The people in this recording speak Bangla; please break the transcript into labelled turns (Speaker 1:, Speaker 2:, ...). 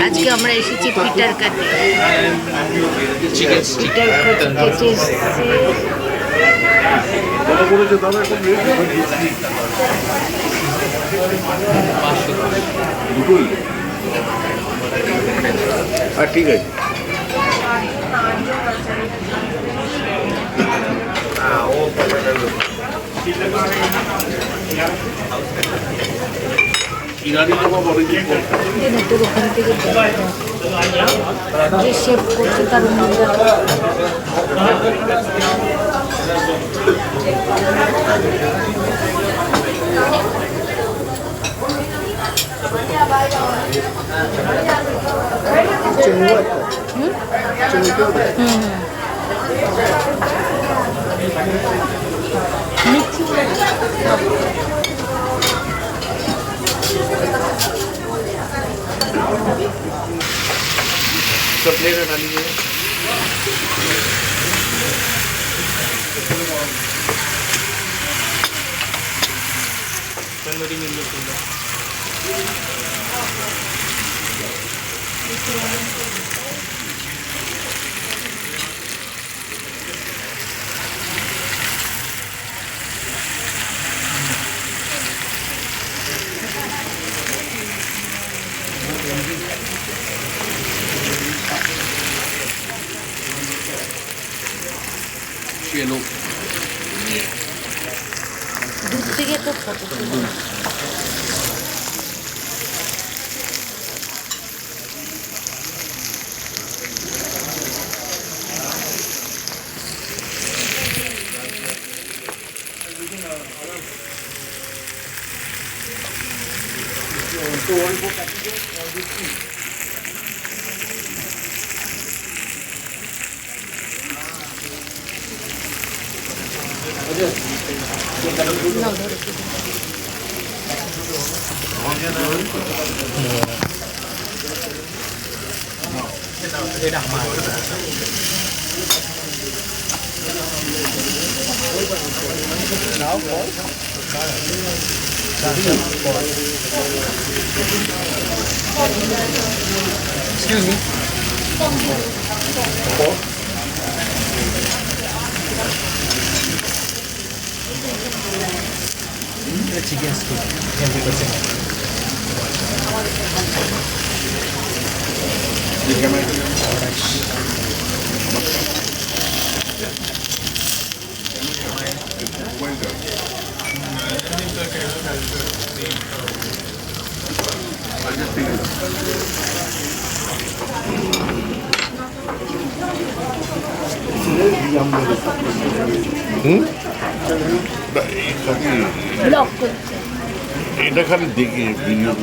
Speaker 1: আজকে আমরা এসেছি পিটার কাটে। পিটার কাটে কেটে
Speaker 2: ঠিক আছে।
Speaker 1: তোর ওখান থেকে যে শেপ করছে তার মধ্যে
Speaker 2: सब प्लेट हटा लीजिए। तंदूरी मिल चलो
Speaker 1: দূর থেকে তো photo
Speaker 2: Excuse me.
Speaker 3: Chicken steak, 20%.
Speaker 1: Block করছে।
Speaker 2: এটা খালি দেখি ভিডিও